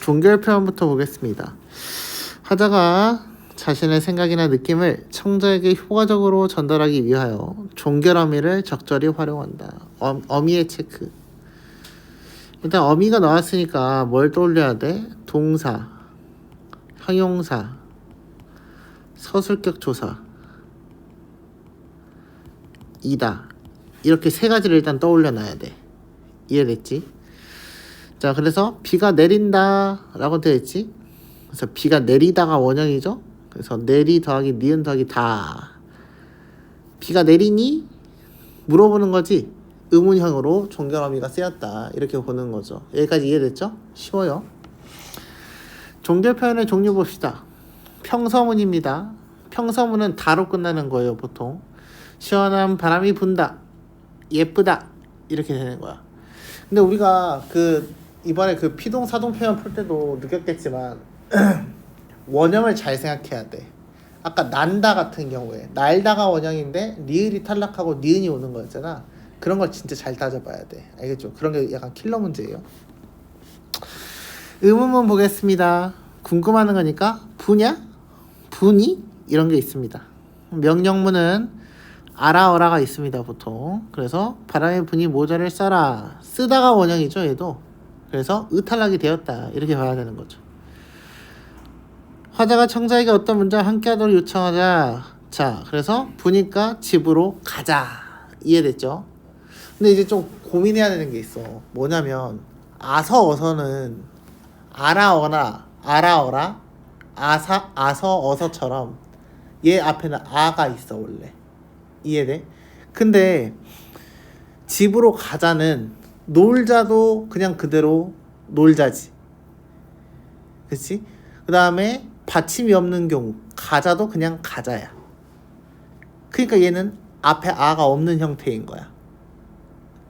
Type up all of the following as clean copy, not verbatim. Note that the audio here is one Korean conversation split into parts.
종결 표현부터 보겠습니다. 화자가 자신의 생각이나 느낌을 청자에게 효과적으로 전달하기 위하여 종결 어미를 적절히 활용한다. 어미의 체크. 일단 어미가 나왔으니까 뭘 떠올려야 돼? 동사, 형용사, 서술격 조사, 이다. 이렇게 세 가지를 일단 떠올려 놔야 돼. 이해됐지? 자, 그래서 비가 내린다 라고 되어 있지. 그래서 비가 내리다가 원형이죠. 그래서 내리 더하기 니은 더하기 다. 비가 내리니? 물어보는 거지. 의문형으로 종결 어미가 쓰였다. 이렇게 보는 거죠. 여기까지 이해됐죠? 쉬워요. 종결 표현의 종류 봅시다. 평서문입니다. 평서문은 다로 끝나는 거예요, 보통. 시원한 바람이 분다. 예쁘다. 이렇게 되는 거야. 근데 우리가 이번에 피동사동 표현 풀 때도 느꼈겠지만 원형을 잘 생각해야 돼. 아까 난다 같은 경우에 날다가 원형인데 리을이 탈락하고 니은이 오는 거였잖아. 그런 걸 진짜 잘 따져봐야 돼. 알겠죠? 그런 게 약간 킬러 문제예요. 의문문 보겠습니다. 궁금하는 거니까 부냐? 부니? 이런 게 있습니다. 명령문은 아라어라가 있습니다, 보통. 그래서 바람의 분이 모자를 써라. 쓰다가 원형이죠, 얘도. 그래서 탈락이 되었다. 이렇게 봐야 되는 거죠. 화자가 청자에게 어떤 문제와 함께하도록 요청하자. 자, 그래서 부니까 집으로 가자. 이해됐죠? 근데 이제 좀 고민해야 되는 게 있어. 뭐냐면 아서 어서는 아라어라 아서 어서처럼 얘 앞에는 아가 있어 원래. 이해돼? 근데 집으로 가자는 놀자도 그냥 그대로 놀자지. 그치? 그 다음에 받침이 없는 경우 가자도 그냥 가자야. 그러니까 얘는 앞에 아가 없는 형태인 거야.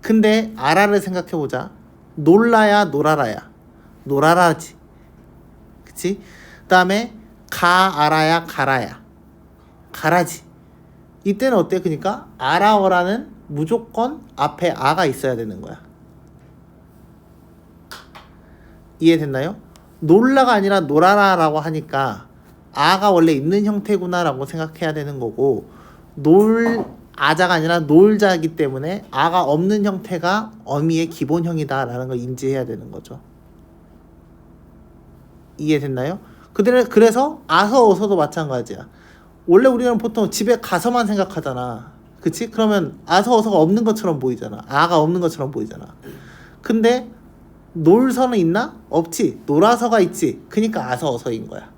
근데 아라를 생각해보자. 놀라야 놀아라야. 놀아라지. 그치? 그 다음에 가아라야 가라야. 가라지. 이때는 어때? 그러니까 아라어라는 무조건 앞에 아가 있어야 되는 거야. 이해됐나요? 놀라가 아니라 놀아라라고 하니까 아가 원래 있는 형태구나 라고 생각해야 되는 거고, 아자가 아니라 놀자이기 때문에 아가 없는 형태가 어미의 기본형이다 라는 걸 인지해야 되는 거죠. 이해됐나요? 그래서 아서 어서도 마찬가지야. 원래 우리는 보통 집에 가서만 생각하잖아. 그치? 그러면 아서 어서가 없는 것처럼 보이잖아. 아가 없는 것처럼 보이잖아. 근데 놀서는 있나? 없지. 놀아서가 있지. 그러니까 아서 어서인 거야.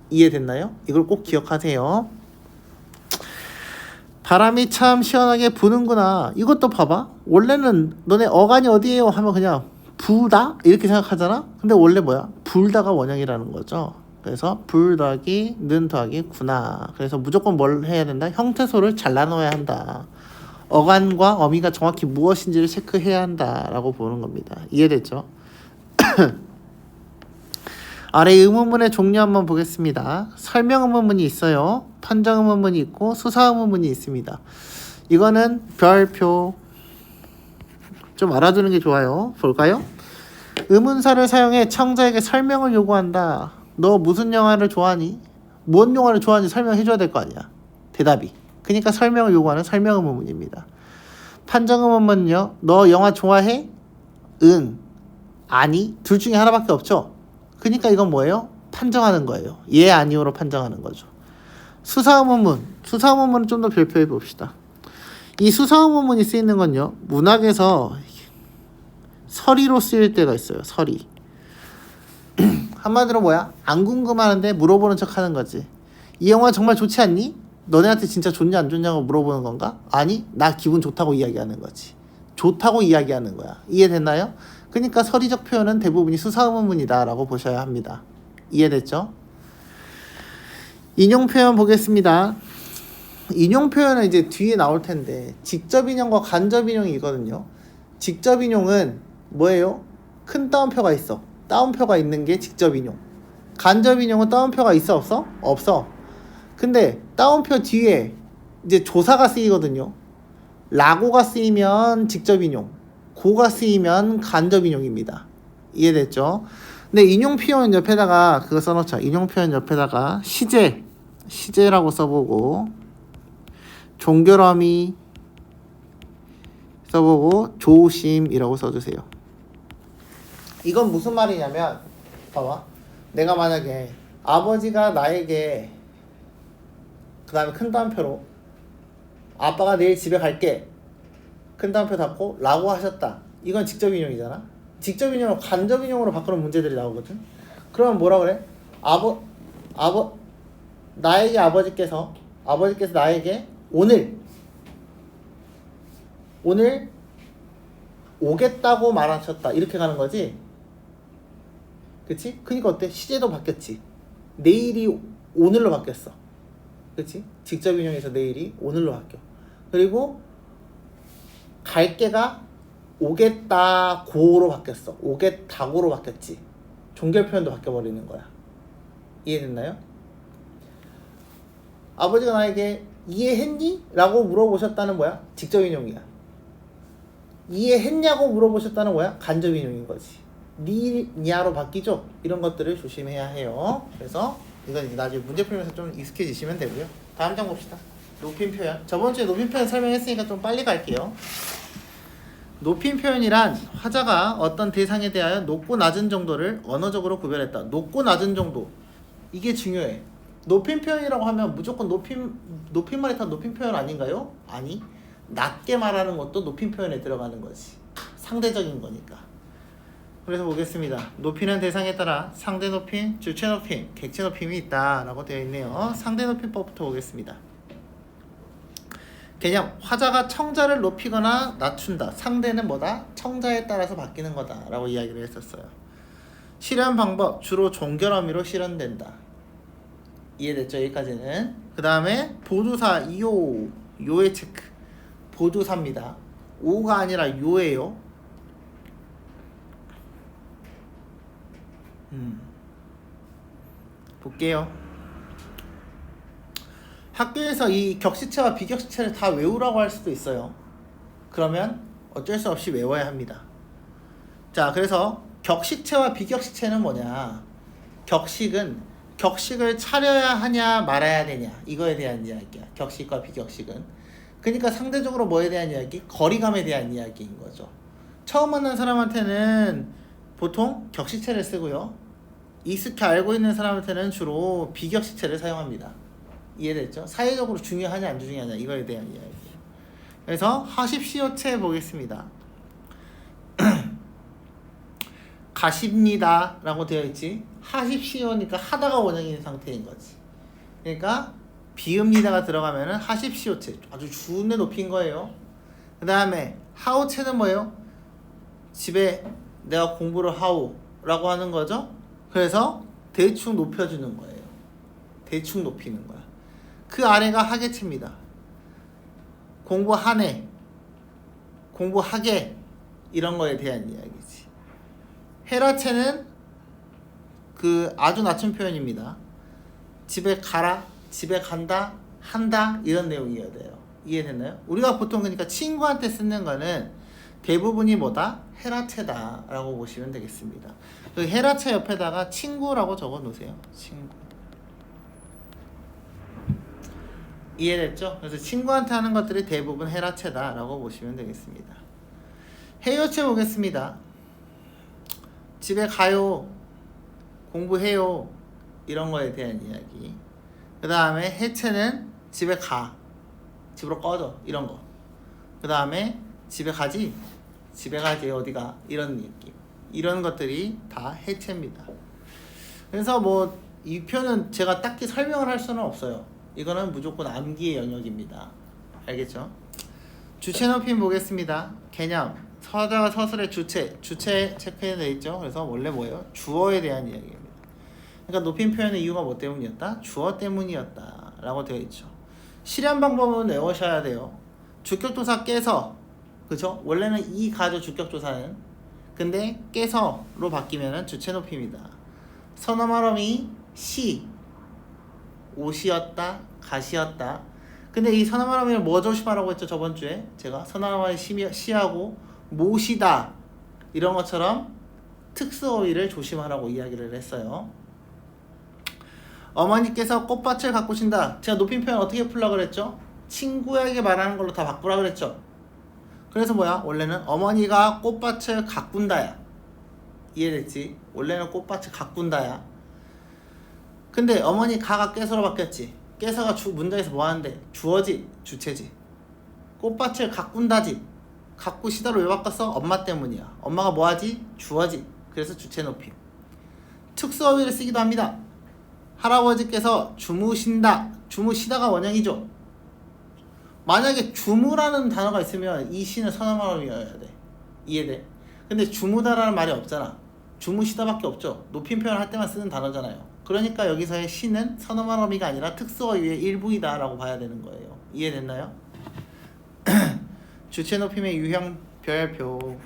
이해됐나요? 이걸 꼭 기억하세요. 바람이 참 시원하게 부는구나. 이것도 봐봐. 원래는 너네 어간이 어디에요? 하면 그냥 부다? 이렇게 생각하잖아. 근데 원래 뭐야? 불다가 원형이라는 거죠. 그래서 불 더하기 는 더하기 구나. 그래서 무조건 뭘 해야 된다? 형태소를 잘 나눠야 한다. 어간과 어미가 정확히 무엇인지를 체크해야 한다라고 보는 겁니다. 이해됐죠? 아래 의문문의 종류 한번 보겠습니다. 설명 의문문이 있어요. 판정 의문문이 있고 수사 의문문이 있습니다. 이거는 별표 좀 알아두는 게 좋아요. 볼까요? 의문사를 사용해 청자에게 설명을 요구한다. 너 무슨 영화를 좋아하니? 뭔 영화를 좋아하는지 설명해줘야 될 거 아니야. 대답이. 그러니까 설명을 요구하는 설명 의문문입니다. 판정 의문문은요. 너 영화 좋아해? 응. 아니. 둘 중에 하나밖에 없죠. 그러니까 이건 뭐예요? 판정하는 거예요. 예, 아니오로 판정하는 거죠. 수사 의문문. 수사 의문문은 좀 더 별표해 봅시다. 이 수사 의문문이 쓰이는 건요. 문학에서 서리로 쓰일 때가 있어요. 서리. 한마디로 뭐야? 안 궁금하는데 물어보는 척 하는 거지. 이 영화 정말 좋지 않니? 너네한테 진짜 좋냐 안 좋냐고 물어보는 건가? 아니, 나 기분 좋다고 이야기하는 거지. 좋다고 이야기하는 거야. 이해됐나요? 그러니까 서리적 표현은 대부분이 수사의문문이다 라고 보셔야 합니다. 이해됐죠? 인용 표현 보겠습니다. 인용 표현은 이제 뒤에 나올 텐데 직접 인용과 간접 인용이거든요. 직접 인용은 뭐예요? 큰 따옴표가 있어. 따옴표가 있는 게 직접 인용. 간접 인용은 따옴표가 있어 없어? 없어. 근데 따옴표 뒤에 이제 조사가 쓰이거든요. 라고가 쓰이면 직접 인용, 고가 쓰이면 간접 인용입니다. 이해됐죠? 근데 인용 표현 옆에다가 그거 써놓자. 인용 표현 옆에다가 시제라고 써보고 종결어미 써보고 조심이라고 써주세요. 이건 무슨 말이냐면 봐봐. 내가 만약에 아버지가 나에게 그 다음에 큰 따옴표로 아빠가 내일 집에 갈게 큰 따옴표 닫고 라고 하셨다. 이건 직접 인용이잖아. 직접 인용을 간접 인용으로 바꾸는 문제들이 나오거든. 그러면 뭐라 그래? 나에게 아버지께서 나에게 오늘 오겠다고 말하셨다. 이렇게 가는 거지. 그치? 그니까 어때? 시제도 바뀌었지. 내일이 오늘로 바뀌었어. 그치? 직접 인용해서 내일이 오늘로 바뀌어. 그리고 갈게가 오겠다고로 바뀌었어. 오겠다고로 바뀌었지. 종결 표현도 바뀌어버리는 거야. 이해됐나요? 아버지가 나에게 이해했니? 라고 물어보셨다는 뭐야? 직접 인용이야. 이해했냐고 물어보셨다는 거야? 간접 인용인 거지. 니냐로 바뀌죠? 이런 것들을 조심해야 해요. 그래서 이건 이제 나중에 문제 풀면서 좀 익숙해지시면 되고요. 다음 장 봅시다. 높임 표현. 저번 주에 높임 표현 설명했으니까 좀 빨리 갈게요. 높임 표현이란 화자가 어떤 대상에 대하여 높고 낮은 정도를 언어적으로 구별했다. 높고 낮은 정도. 이게 중요해. 높임 표현이라고 하면 무조건 높임만 했다 높임 표현 아닌가요? 아니. 낮게 말하는 것도 높임 표현에 들어가는 거지. 상대적인 거니까. 그래서 보겠습니다. 높이는 대상에 따라 상대 높임, 주체 높임, 객체 높임이 있다 라고 되어 있네요. 상대 높임법부터 보겠습니다. 개념, 화자가 청자를 높이거나 낮춘다. 상대는 뭐다? 청자에 따라서 바뀌는 거다 라고 이야기를 했었어요. 실현 방법, 주로 종결어미로 실현된다. 이해됐죠? 여기까지는. 그 다음에 보두사, 요의 체크. 보두사입니다. 오가 아니라 요예요. 볼게요. 학교에서 이 격시체와 비격시체를 다 외우라고 할 수도 있어요. 그러면 어쩔 수 없이 외워야 합니다. 자, 그래서 격식체와 비격식체는 뭐냐? 격식을 차려야 하냐 말아야 되냐 이거에 대한 이야기야. 격식과 비격식은. 그러니까 상대적으로 뭐에 대한 이야기? 거리감에 대한 이야기인 거죠. 처음 만난 사람한테는 보통 격식체를 쓰고요. 익숙히 알고 있는 사람한테는 주로 비격식체를 사용합니다. 이해됐죠? 사회적으로 중요하냐 안 중요하냐 이거에 대한 이야기예요. 그래서 하십시오체 보겠습니다. 가십니다 라고 되어 있지. 하십시오니까 하다가 원형인 상태인 거지. 그러니까 비읍니다가 들어가면은 하십시오체 아주 준의 높인 거예요. 그 다음에 하오체는 뭐예요? 집에 내가 공부를 하오 라고 하는 거죠. 그래서 대충 높여주는 거예요. 대충 높이는 거야. 그 아래가 하게체입니다. 공부하네, 공부하게 이런 거에 대한 이야기지. 헤라체는 그 아주 낮춘 표현입니다. 집에 가라, 집에 간다, 한다 이런 내용이어야 돼요. 이해됐나요? 우리가 보통 그러니까 친구한테 쓰는 거는 대부분이 뭐다? 헤라체다 라고 보시면 되겠습니다. 그 헤라체 옆에다가 친구라고 적어 놓으세요. 친구. 이해됐죠? 그래서 친구한테 하는 것들이 대부분 헤라체다 라고 보시면 되겠습니다. 해요체 보겠습니다. 집에 가요, 공부해요 이런 거에 대한 이야기. 그 다음에 해체는 집에 가, 집으로 꺼져 이런 거. 그 다음에 집에 가지 어디가 이런 느낌. 이런 것들이 다 해체입니다. 그래서 뭐 이 표현은 제가 딱히 설명을 할 수는 없어요. 이거는 무조건 암기의 영역입니다. 알겠죠? 주체 높임 보겠습니다. 개념, 서자와 서술의 주체 체크해 돼 있죠. 그래서 원래 뭐예요? 주어에 대한 이야기입니다. 그러니까 높임 표현의 이유가 뭐 때문이었다? 주어 때문이었다 라고 되어 있죠. 실현 방법은 외우셔야 돼요. 주격조사 깨서, 그죠? 원래는 이 가죠 주격조사는. 근데 깨서로 바뀌면은 주체 높임이다. 선어말음이 시, 옷이었다, 가시였다. 근데 이 선어말음을 뭐 조심하라고 했죠? 저번 주에 제가 선어말음의 시하고 못이다 이런 것처럼 특수어휘를 조심하라고 이야기를 했어요. 어머니께서 꽃밭을 가꾸신다. 제가 높임 표현 어떻게 풀라 그랬죠? 친구에게 말하는 걸로 다 바꾸라 그랬죠. 그래서 뭐야? 원래는 어머니가 꽃밭을 가꾼다야. 이해됐지? 원래는 꽃밭을 가꾼다야. 근데 어머니 가가 깨서로 바뀌었지. 깨서가 문장에서 뭐 하는데? 주어지, 주체지. 꽃밭을 가꾼다지. 가꾸시다로 왜 바꿨어? 엄마 때문이야. 엄마가 뭐 하지? 주어지. 그래서 주체 높임. 특수어휘를 쓰기도 합니다. 할아버지께서 주무신다. 주무시다가 원형이죠. 만약에 주무라는 단어가 있으면 이 시는 선어말음이어야 돼. 이해돼? 근데 주무다라는 말이 없잖아. 주무시다밖에 없죠. 높임 표현할 때만 쓰는 단어잖아요. 그러니까 여기서의 시는 선어말음이가 아니라 특수어휘의 일부이다 라고 봐야 되는 거예요. 이해됐나요? 주체 높임의 유형 별표.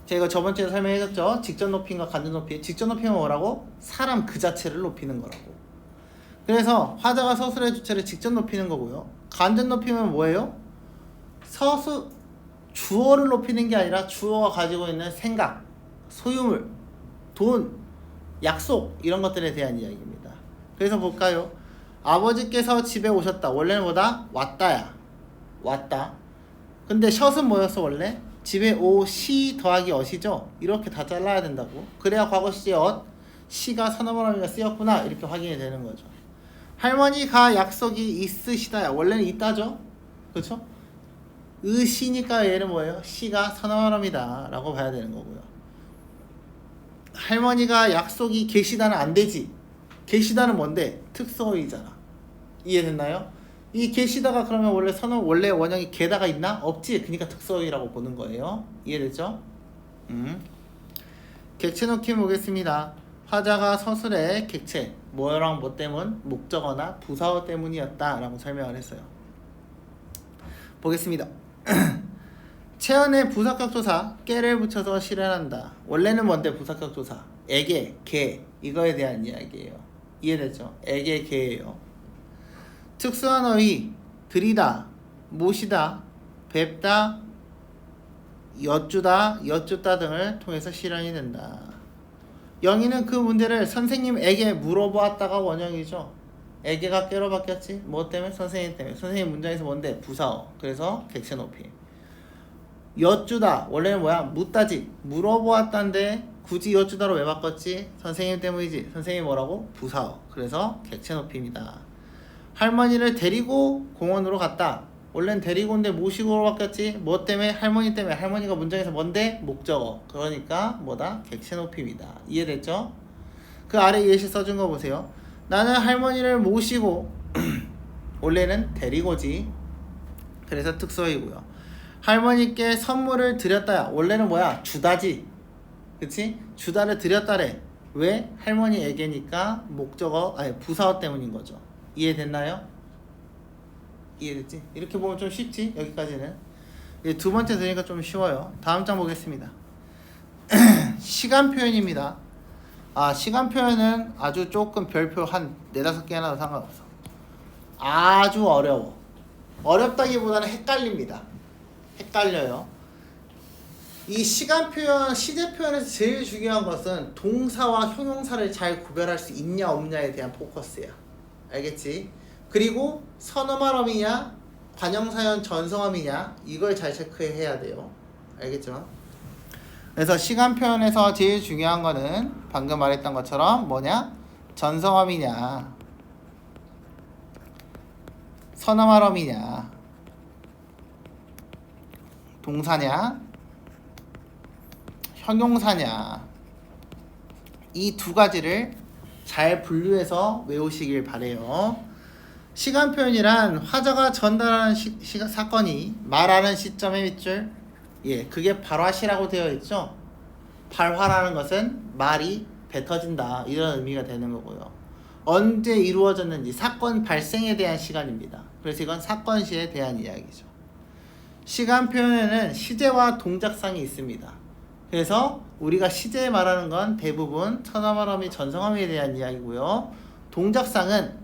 제가 저번주에 설명해줬죠. 직접 높임과 간접 높임. 직접 높임은 뭐라고? 사람 그 자체를 높이는 거라고. 그래서 화자가 서술의 주체를 직접 높이는 거고요. 간접 높임은 뭐예요? 주어를 높이는 게 아니라 주어가 가지고 있는 생각, 소유물, 돈, 약속 이런 것들에 대한 이야기입니다. 그래서 볼까요? 아버지께서 집에 오셨다. 원래는 뭐다? 왔다야. 왔다. 근데 셔은 뭐였어 원래? 집에 오시 더하기 어시죠? 이렇게 다 잘라야 된다고. 그래야 과거 시제 시가 선어말음이가 쓰였구나 이렇게 확인이 되는 거죠. 할머니가 약속이 있으시다야. 원래는 있다죠? 그렇죠? 의시니까 얘는 뭐예요? 시가 선어말음이다 라고 봐야 되는 거고요. 할머니가 약속이 계시다는 안 되지. 계시다는 뭔데? 특수어휘잖아. 이해됐나요? 이 계시다가 그러면 원래 원형이 게다가 있나? 없지. 그러니까 특수어휘라고 보는 거예요. 이해됐죠? 객체 놓기 보겠습니다. 화자가 서술의 객체 뭐랑 뭐 때문? 목적어나 부사어 때문이었다 라고 설명을 했어요. 보겠습니다. 채연의 부사격 조사 깨를 붙여서 실현한다. 원래는 뭔데 부사격 조사? 에게, 게 이거에 대한 이야기예요. 이해됐죠? 에게, 게예요. 특수한 어휘 들이다, 모시다, 뵙다, 엿주다, 엿줬다 등을 통해서 실현이 된다. 영희는 그 문제를 선생님에게 물어보았다가 원형이죠. 에게가 깨로 바뀌었지. 뭐 때문에? 선생님 때문에. 선생님 문장에서 뭔데? 부사어. 그래서 객체 높임. 엿주다 원래는 뭐야? 묻다지. 물어보았다인데 굳이 엿주다로 왜 바꿨지? 선생님 때문이지. 선생님이 뭐라고? 부사어. 그래서 객체 높임이다. 할머니를 데리고 공원으로 갔다. 원래는 데리고 온데 모시고로 바뀌었지. 뭐 때문에? 할머니 때문에. 할머니가 문장에서 뭔데? 목적어. 그러니까 뭐다? 객체 높임이다. 이해됐죠? 그 아래 예시 써준 거 보세요. 나는 할머니를 모시고 원래는 데리고지. 그래서 특수어이고요. 할머니께 선물을 드렸다야. 원래는 뭐야? 주다지. 그치? 주다를 드렸다래. 왜? 할머니에게니까 목적어 아니 부사어 때문인 거죠. 이해됐나요? 이해됐지? 이렇게 보면 좀 쉽지? 여기까지는. 이제 두 번째 들으니까 좀 쉬워요. 다음 장 보겠습니다. 시간 표현입니다. 시간 표현은 아주 조금 별표 한 4-5개 하나도 상관없어. 아주 어려워. 어렵다기보다는 헷갈립니다. 헷갈려요. 이 시간 표현, 시제 표현에서 제일 중요한 것은 동사와 형용사를 잘 구별할 수 있냐 없냐에 대한 포커스야. 알겠지? 그리고 선어말음이냐 관형사연 전성함이냐 이걸 잘 체크해야 돼요. 알겠죠? 그래서 시간 표현에서 제일 중요한 거는 방금 말했던 것처럼 뭐냐? 전성함이냐 선어말음이냐 동사냐 형용사냐 이 두 가지를 잘 분류해서 외우시길 바래요. 시간 표현이란 화자가 전달하는 사건이 말하는 시점의 밑줄 그게 발화시라고 되어 있죠. 발화라는 것은 말이 뱉어진다 이런 의미가 되는 거고요. 언제 이루어졌는지 사건 발생에 대한 시간입니다. 그래서 이건 사건시에 대한 이야기죠. 시간 표현에는 시제와 동작상이 있습니다. 그래서 우리가 시제에 말하는 건 대부분 선어말음이 전성함에 대한 이야기고요. 동작상은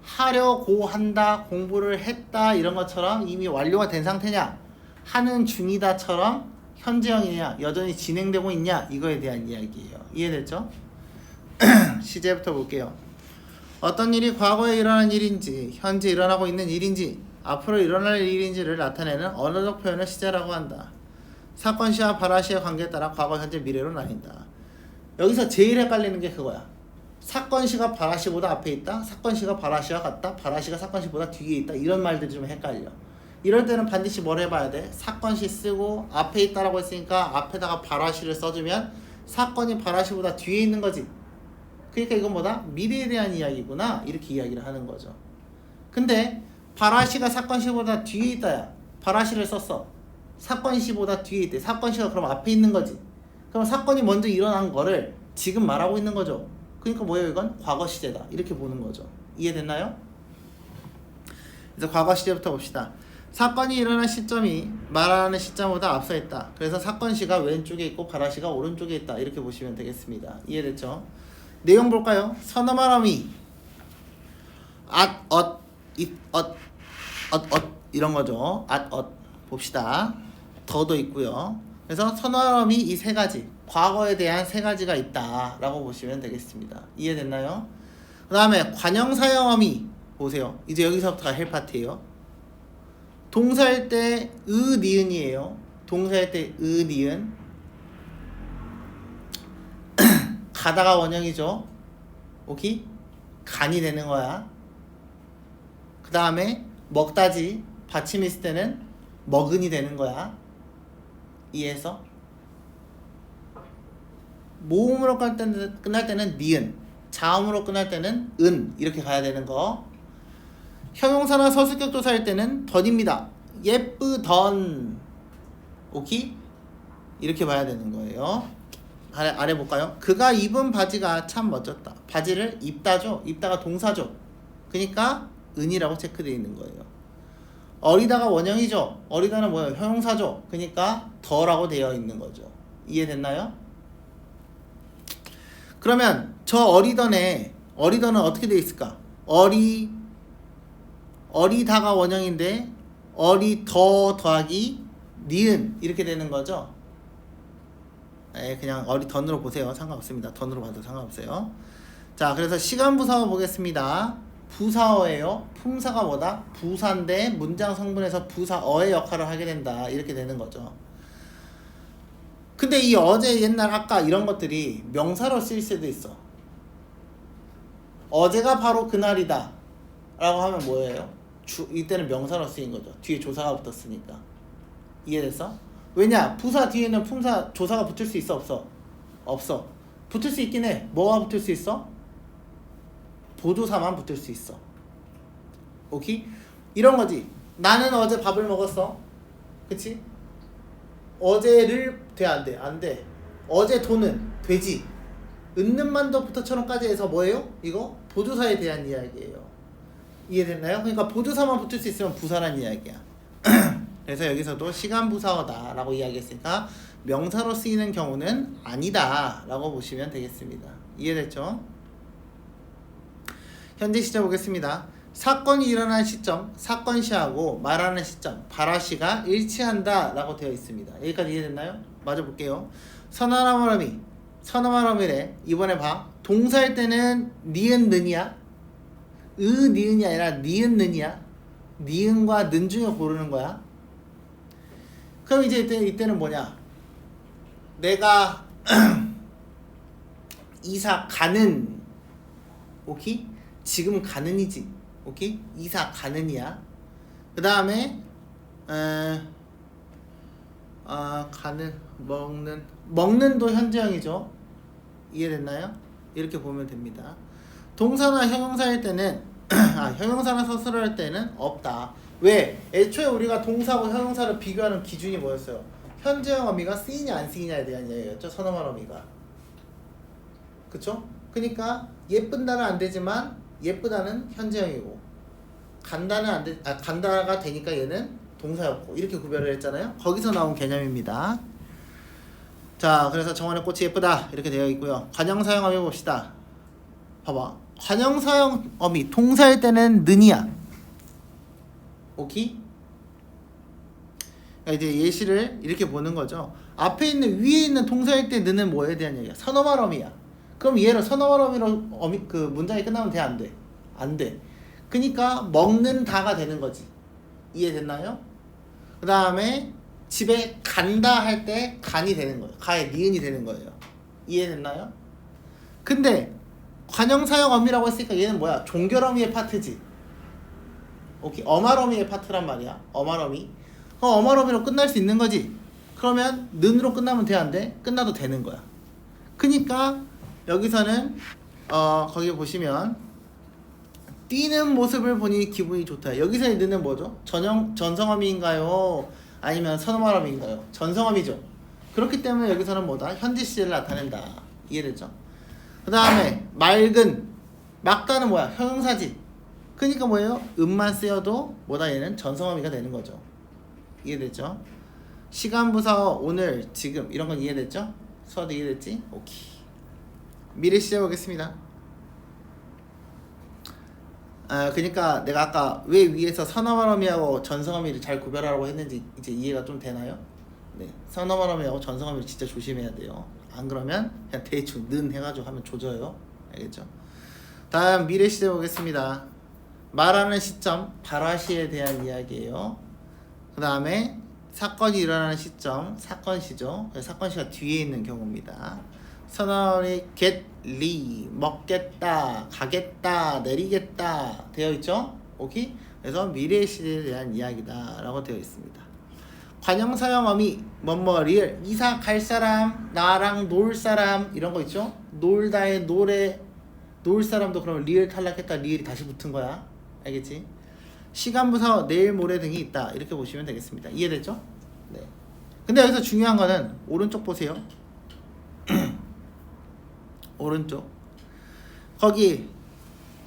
하려고 한다, 공부를 했다 이런 것처럼 이미 완료가 된 상태냐 하는 중이다처럼 현재형이냐 여전히 진행되고 있냐 이거에 대한 이야기예요. 이해됐죠? 시제부터 볼게요. 어떤 일이 과거에 일어난 일인지 현재 일어나고 있는 일인지 앞으로 일어날 일인지를 나타내는 언어적 표현을 시제라고 한다. 사건 시와 발화 시의 관계에 따라 과거, 현재, 미래로 나뉜다. 여기서 제일 헷갈리는 게 그거야. 사건 시가 발화 시보다 앞에 있다. 사건 시가 발화 시와 같다. 발화 시가 사건 시보다 뒤에 있다. 이런 말들이 좀 헷갈려. 이럴 때는 반드시 뭘 해봐야 돼? 사건 시 쓰고 앞에 있다라고 했으니까 앞에다가 발화 시를 써주면 사건이 발화 시보다 뒤에 있는 거지. 그러니까 이건 뭐다? 미래에 대한 이야기구나. 이렇게 이야기를 하는 거죠. 근데 발화 시가 사건 시보다 뒤에 있다야. 발화 시를 썼어. 사건 시보다 뒤에 있대. 사건 시가 그럼 앞에 있는 거지. 그럼 사건이 먼저 일어난 거를 지금 말하고 있는 거죠. 그러니까 뭐예요? 이건 과거 시제다. 이렇게 보는 거죠. 이해됐나요? 그래서 과거 시제부터 봅시다. 사건이 일어난 시점이 말하는 시점보다 앞서 있다. 그래서 사건 시가 왼쪽에 있고 발화 시가 오른쪽에 있다. 이렇게 보시면 되겠습니다. 이해됐죠? 내용 볼까요? 선어말어미 at, it, 이런 거죠. at, 봅시다. 더도 있고요. 그래서 선어말어미 이 세 가지 과거에 대한 세 가지가 있다 라고 보시면 되겠습니다. 이해됐나요? 그 다음에 관형사형어미 보세요. 이제 여기서부터가 헬 파트예요. 동사일 때 니은이에요. 동사일 때 니은 가다가 원형이죠. 오케이? 간이 되는 거야. 그 다음에 먹다지 받침이 있을 때는 먹은이 되는 거야. 이해해서? 모음으로 끝날 때는 니은, 자음으로 끝날 때는 은 이렇게 가야 되는 거. 형용사나 서술격 조사일 때는 던입니다. 예쁘던 오케이? 이렇게 봐야 되는 거예요. 아래 볼까요? 그가 입은 바지가 참 멋졌다. 바지를 입다죠. 입다가 동사죠. 그러니까 은이라고 체크되어 있는 거예요. 어리다가 원형이죠. 어리다는 뭐예요? 형용사죠. 그러니까 더라고 되어 있는 거죠. 이해됐나요? 그러면 저 어리던은 어떻게 되어 있을까? 어리다가 원형인데 어리더 더하기 니은 이렇게 되는 거죠. 그냥 어리던으로 보세요. 상관없습니다. 던으로 봐도 상관없어요. 자, 그래서 시간 부사어 보겠습니다. 부사어예요. 품사가 뭐다? 부사인데 문장 성분에서 부사어의 역할을 하게 된다. 이렇게 되는 거죠. 근데 이 어제, 옛날, 아까 이런 것들이 명사로 쓰일 수도 있어. 어제가 바로 그날이다 라고 하면 뭐예요? 이때는 명사로 쓰인 거죠. 뒤에 조사가 붙었으니까. 이해됐어? 왜냐? 부사 뒤에는 품사, 조사가 붙을 수 있어? 없어? 없어. 붙을 수 있긴 해. 뭐가 붙을 수 있어? 보조사만 붙을 수 있어. 오케이? 이런 거지. 나는 어제 밥을 먹었어. 그치? 어제를 돼, 안 돼? 안 돼. 어제 돈은 되지. 은는만도부터처럼까지 해서 뭐예요? 이거 보조사에 대한 이야기예요. 이해됐나요? 그러니까 보조사만 붙을 수 있으면 부사란 이야기야. 그래서 여기서도 시간 부사어다 라고 이야기했으니까 명사로 쓰이는 경우는 아니다 라고 보시면 되겠습니다. 이해됐죠? 현재 시제 보겠습니다. 사건이 일어난 시점, 사건 시하고 말하는 시점, 발화 시가 일치한다 라고 되어 있습니다. 여기까지 이해됐나요? 마저 볼게요. 선어말어미래. 이번에 봐. 동사일 때는 니은 는이야. 니은이 아니라 니은 는이야. 니은과 는 중에 고르는 거야. 그럼 이제 이때는 뭐냐? 내가 이사 가는, 오케이? 지금 가는이지. 오케이? 이사 가는이야. 그 다음에 가는, 먹는도 현재형이죠. 이해됐나요? 이렇게 보면 됩니다. 동사나 형용사일 때는 형용사나 서술어 할 때는 없다. 왜? 애초에 우리가 동사하고 형용사를 비교하는 기준이 뭐였어요? 현재형 어미가 쓰이냐 안 쓰이냐에 대한 이야기였죠. 선어말 어미가. 그쵸? 그러니까 예쁜다는 안 되지만 예쁘다는 현재형이고 간다는 간다가 되니까 얘는 동사였고 이렇게 구별을 했잖아요. 거기서 나온 개념입니다. 자, 그래서 정원의 꽃이 예쁘다 이렇게 되어 있고요. 관형사형 어미 봅시다. 봐봐. 관형사형 어미 동사일 때는 는이야. 오케이? 그러니까 이제 예시를 이렇게 보는 거죠. 앞에 있는 위에 있는 동사일 때 느는 뭐에 대한 얘기야? 선어말 어미야. 그럼 얘를 선어말 어미로 그 문장이 끝나면 돼, 안 돼? 안 돼. 그러니까 먹는다가 되는 거지. 이해됐나요? 그 다음에 집에 간다 할 때 간이 되는 거예요. 가에 니은이 되는 거예요. 이해됐나요? 근데 관형사형 어미라고 했으니까 얘는 뭐야? 종결어미의 파트지. 오케이. 어말어미의 파트란 말이야. 어말어미. 어말어미로 끝날 수 있는 거지. 그러면 는으로 끝나면 돼, 안 돼? 끝나도 되는 거야. 그니까 여기서는 거기 보시면 뛰는 모습을 보니 기분이 좋다. 여기서의 는은 뭐죠? 전성어미인가요? 아니면 선어말어미인가요? 전성어미죠. 그렇기 때문에 여기서는 뭐다? 현재 시제를 나타낸다. 이해됐죠? 그 다음에 맑은, 맑다는 뭐야? 형용사지. 그러니까 뭐예요? 음만 쓰여도 뭐다? 얘는 전성어미가 되는 거죠. 이해됐죠? 시간부사 오늘, 지금 이런 건 이해됐죠? 수어도 이해됐지? 오케이. 미래 시제 보겠습니다. 그러니까 내가 아까 왜 위에서 선어말어미하고 전성어미를 잘 구별하라고 했는지 이제 이해가 좀 되나요? 네, 선어말어미하고 전성어미를 진짜 조심해야 돼요. 안 그러면 그냥 대충 는 해가지고 하면 조져요. 알겠죠? 다음 미래 시제 보겠습니다. 말하는 시점, 발화시에 대한 이야기예요. 그 다음에 사건이 일어나는 시점, 사건시죠. 사건시가 뒤에 있는 경우입니다. 선언이 get, 리, 먹겠다, 가겠다, 내리겠다 되어 있죠. 오케이? 그래서 미래 시대에 대한 이야기다 라고 되어 있습니다. 관형사형 어미, 뭐뭐 리을, 이사 갈 사람, 나랑 놀 사람 이런 거 있죠. 놀다의 노래, 놀 사람도 그러면 리을 탈락했다, 리을이 다시 붙은 거야. 알겠지? 시간부사 내일 모레 등이 있다 이렇게 보시면 되겠습니다. 이해됐죠? 네. 근데 여기서 중요한 거는 오른쪽 보세요. 오른쪽 거기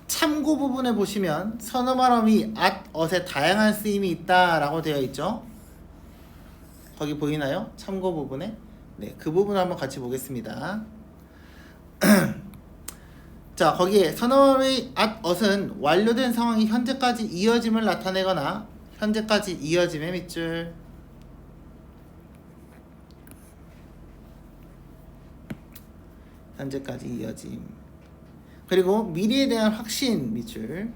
참고 부분에 보시면 선어말어미 at, ot의 다양한 쓰임이 있다 라고 되어 있죠. 거기 보이나요? 참고 부분에. 네, 그 부분을 한번 같이 보겠습니다. 자, 거기에 선어말어미 at, ot은 완료된 상황이 현재까지 이어짐을 나타내거나 현재까지 이어짐의 밑줄, 현재까지 이어짐, 그리고 미래에 대한 확신 밑줄.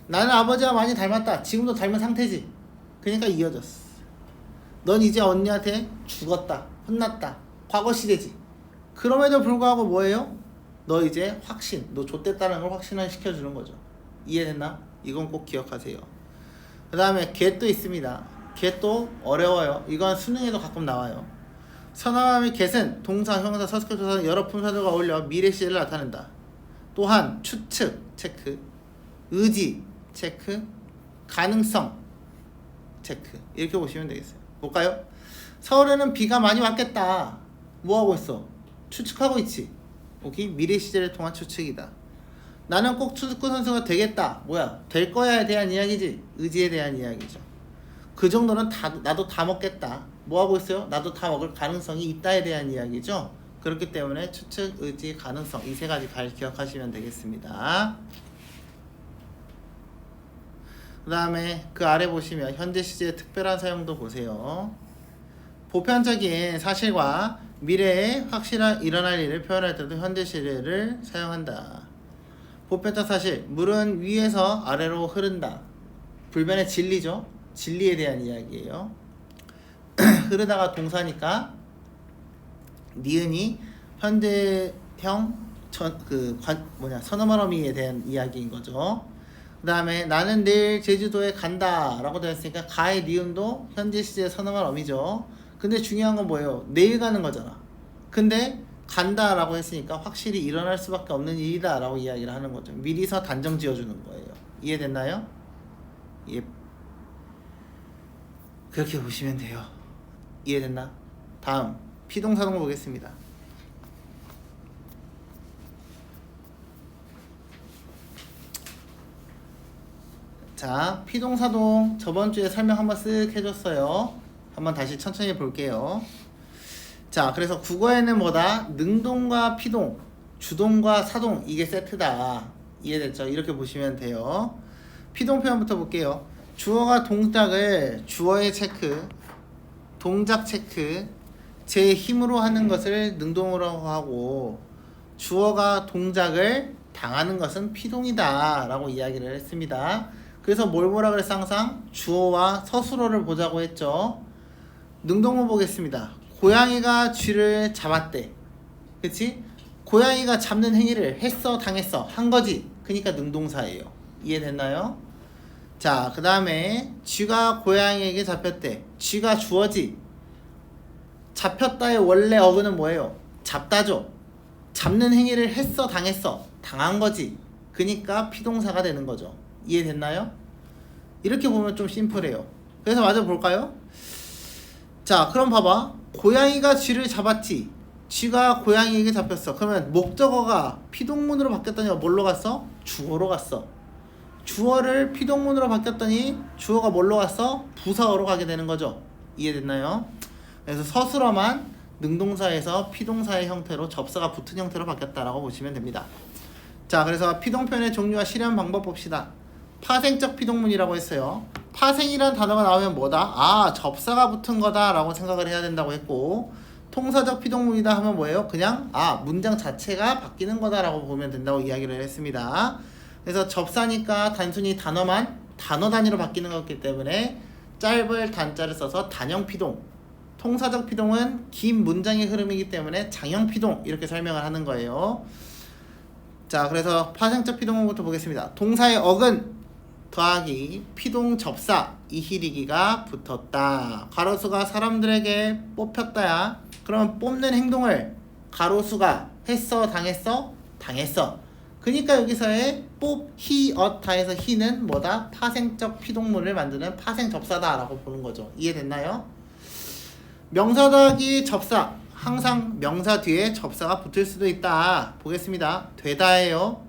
나는 아버지와 많이 닮았다. 지금도 닮은 상태지. 그러니까 이어졌어. 넌 이제 언니한테 죽었다, 혼났다. 과거 시대지. 그럼에도 불구하고 뭐예요? 너 이제 확신, 너 좆됐다는 걸 확신을 시켜주는 거죠. 이해됐나? 이건 꼭 기억하세요. 그 다음에 get도 있습니다. get도 어려워요. 이건 수능에도 가끔 나와요. 선어말 get은 동사, 형사, 서술조사 여러 품사들과 어울려 미래 시제를 나타낸다. 또한 추측, 체크, 의지, 체크, 가능성, 체크 이렇게 보시면 되겠어요. 볼까요? 서울에는 비가 많이 왔겠다. 뭐하고 있어? 추측하고 있지. 오케이? 미래 시제를 통한 추측이다. 나는 꼭 축구 선수가 되겠다. 뭐야? 될 거야에 대한 이야기지. 의지에 대한 이야기죠. 그 정도는 나도 다 먹겠다. 뭐하고 있어요? 나도 다 먹을 가능성이 있다에 대한 이야기죠. 그렇기 때문에 추측, 의지, 가능성 이 세 가지 잘 기억하시면 되겠습니다. 그 다음에 그 아래 보시면 현재 시제의 특별한 사용도 보세요. 보편적인 사실과 미래에 확실한 일어날 일을 표현할 때도 현재 시제를 사용한다. 보편적 사실, 물은 위에서 아래로 흐른다. 불변의 진리죠. 진리에 대한 이야기예요. 흐르다가 동사니까 니은이 현재형 선어말어미에 대한 이야기인 거죠. 그 다음에 나는 내일 제주도에 간다 라고 되어 있으니까 가의 니은도 현재 시제 선어말어미죠. 근데 중요한 건 뭐예요? 내일 가는 거잖아. 근데 간다 라고 했으니까 확실히 일어날 수밖에 없는 일이다 라고 이야기를 하는 거죠. 미리서 단정 지어주는 거예요. 이해됐나요? 예. 그렇게 보시면 돼요. 이해됐나? 다음 피동사동 보겠습니다. 자, 피동사동 저번주에 설명 한번 쓱 해줬어요. 한번 다시 천천히 볼게요. 자, 그래서 국어에는 뭐다? 능동과 피동, 주동과 사동 이게 세트다. 이해됐죠? 이렇게 보시면 돼요. 피동 표현부터 볼게요. 주어가 동작을 주어의 체크, 동작 체크, 제 힘으로 하는 것을 능동으로 하고 주어가 동작을 당하는 것은 피동이다 라고 이야기를 했습니다. 그래서 뭘 보라 그랬어? 항상 주어와 서술어를 보자고 했죠. 능동어 보겠습니다. 고양이가 쥐를 잡았대. 그치? 고양이가 잡는 행위를 했어, 당했어, 한 거지. 그러니까 능동사예요. 이해됐나요? 자, 그 다음에 쥐가 고양이에게 잡혔대. 쥐가 주어지. 잡혔다의 원래 어근은 뭐예요? 잡다죠. 잡는 행위를 했어, 당했어, 당한 거지. 그러니까 피동사가 되는 거죠. 이해됐나요? 이렇게 보면 좀 심플해요. 그래서 마저 볼까요? 자, 그럼 봐봐. 고양이가 쥐를 잡았지. 쥐가 고양이에게 잡혔어. 그러면 목적어가 피동문으로 바뀌었더니 뭘로 갔어? 주어로 갔어. 주어를 피동문으로 바뀌었더니 주어가 뭘로 갔어? 부사어로 가게 되는 거죠. 이해됐나요? 그래서 서술어만 능동사에서 피동사의 형태로 접사가 붙은 형태로 바뀌었다라고 보시면 됩니다. 자, 그래서 피동표현의 종류와 실현 방법 봅시다. 파생적 피동문이라고 했어요. 파생이란 단어가 나오면 뭐다? 아, 접사가 붙은 거다 라고 생각을 해야 된다고 했고, 통사적 피동문이다 하면 뭐예요? 그냥 문장 자체가 바뀌는 거다 라고 보면 된다고 이야기를 했습니다. 그래서 접사니까 단순히 단어만 단어 단위로 바뀌는 거기 때문에 짧을 단자를 써서 단형 피동, 통사적 피동은 긴 문장의 흐름이기 때문에 장형 피동 이렇게 설명을 하는 거예요. 자, 그래서 파생적 피동문부터 보겠습니다. 동사의 어근 더하기 피동 접사 이히리기가 붙었다. 가로수가 사람들에게 뽑혔다야. 그럼 뽑는 행동을 가로수가 했어, 당했어? 당했어. 그러니까 여기서의 뽑, 히, 다 해서 히는 뭐다? 파생적 피동문을 만드는 파생 접사다 라고 보는 거죠. 이해됐나요? 명사 더하기 접사. 항상 명사 뒤에 접사가 붙을 수도 있다. 보겠습니다. 되다예요.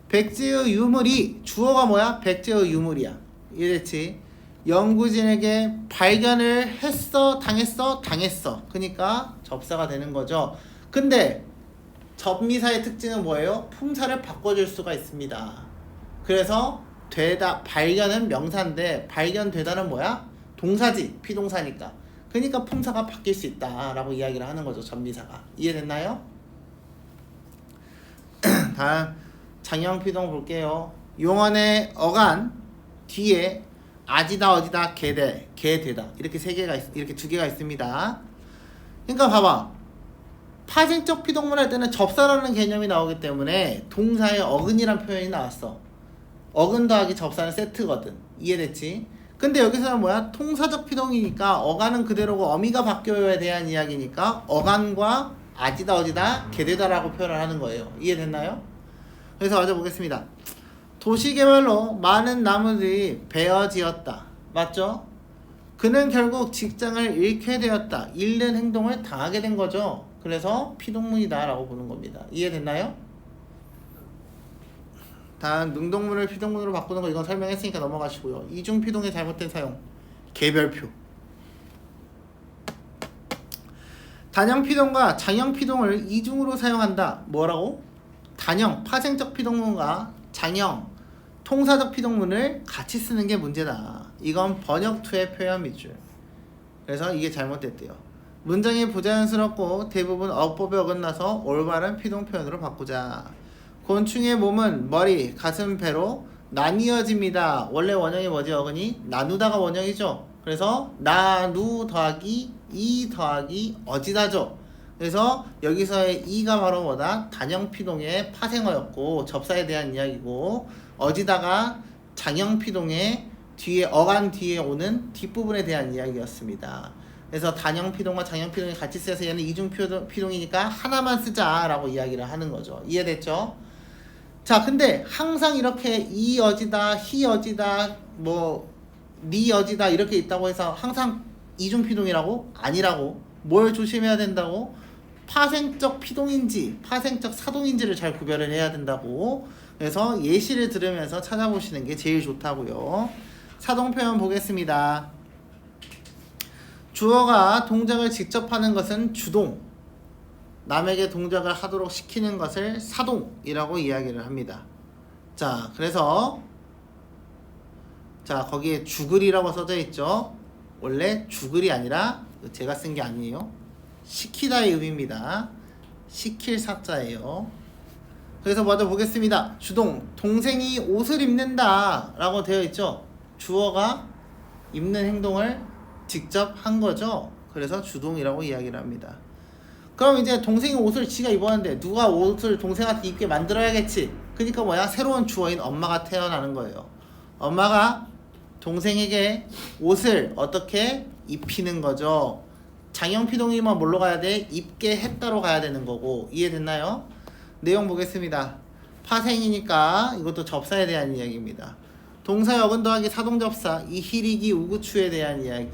백제의 유물이, 주어가 뭐야? 백제의 유물이야. 이랬지. 연구진에게 발견을 했어, 당했어? 당했어. 그러니까 접사가 되는 거죠. 근데 접미사의 특징은 뭐예요? 품사를 바꿔줄 수가 있습니다. 그래서 되다, 발견은 명사인데 발견되다는 뭐야? 동사지, 피동사니까. 그러니까 품사가 바뀔 수 있다라고 이야기를 하는 거죠. 접미사가. 이해됐나요? 다음 장형 피동 볼게요. 용언의 어간 뒤에 아지다, 어지다, 개되다 이렇게 이렇게 두 개가 있습니다. 그러니까 봐봐. 파생적 피동문 할 때는 접사라는 개념이 나오기 때문에 동사의 어근이란 표현이 나왔어. 어근 더하기 접사는 세트거든. 이해됐지? 근데 여기서는 뭐야? 통사적 피동이니까 어간은 그대로고 어미가 바뀌어야 대한 이야기니까 어간과 아지다, 어지다, 개되다라고 표현을 하는 거예요. 이해됐나요? 그래서 먼저 보겠습니다. 도시개발로 많은 나무들이 베어지었다. 맞죠? 그는 결국 직장을 잃게 되었다. 잃는 행동을 당하게 된 거죠. 그래서 피동문이다 라고 보는 겁니다. 이해됐나요? 다음 능동문을 피동문으로 바꾸는 거 이건 설명했으니까 넘어가시고요. 이중피동의 잘못된 사용. 개별표. 단형피동과 장형피동을 이중으로 사용한다. 뭐라고? 단형, 파생적 피동문과 장형, 통사적 피동문을 같이 쓰는 게 문제다. 이건 번역투의 표현 밑줄. 그래서 이게 잘못됐대요. 문장이 부자연스럽고 대부분 어법에 어긋나서 올바른 피동 표현으로 바꾸자. 곤충의 몸은 머리, 가슴, 배로 나뉘어집니다. 원래 원형이 뭐지? 어근이 나누다가 원형이죠. 그래서 나누 더하기 이 더하기 어지다죠. 그래서 여기서의 이가 바로 뭐다? 단형 피동의 파생어였고 접사에 대한 이야기고, 어지다가 장형 피동의 뒤에 어간 뒤에 오는 뒷부분에 대한 이야기였습니다. 그래서 단형 피동과 장형 피동이 같이 쓰여서 얘는 이중 피동이니까 하나만 쓰자라고 이야기를 하는 거죠. 이해됐죠? 자, 근데 항상 이렇게 이 어지다, 히 어지다, 니 어지다 이렇게 있다고 해서 항상 이중 피동이라고? 아니라고. 뭘 조심해야 된다고? 파생적 피동인지 파생적 사동인지를 잘 구별을 해야 된다고. 그래서 예시를 들으면서 찾아보시는 게 제일 좋다고요. 사동 표현 보겠습니다. 주어가 동작을 직접 하는 것은 주동, 남에게 동작을 하도록 시키는 것을 사동이라고 이야기를 합니다. 자, 그래서 자, 거기에 주글이라고 써져 있죠. 원래 주글이 아니라 제가 쓴 게 아니에요. 시키다의 의미입니다. 시킬 사자예요. 그래서 먼저 보겠습니다. 주동, 동생이 옷을 입는다 라고 되어 있죠. 주어가 입는 행동을 직접 한 거죠. 그래서 주동이라고 이야기를 합니다. 그럼 이제 동생이 옷을 지가 입었는데 누가 옷을 동생한테 입게 만들어야겠지. 그러니까 뭐야? 새로운 주어인 엄마가 태어나는 거예요. 엄마가 동생에게 옷을 어떻게 입히는 거죠. 장형피동이면 뭘로 가야 돼? 입게 했다로 가야 되는 거고. 이해됐나요? 내용 보겠습니다. 파생이니까 이것도 접사에 대한 이야기입니다. 동사 여근 더하기 사동접사 이희리기 우구추에 대한 이야기.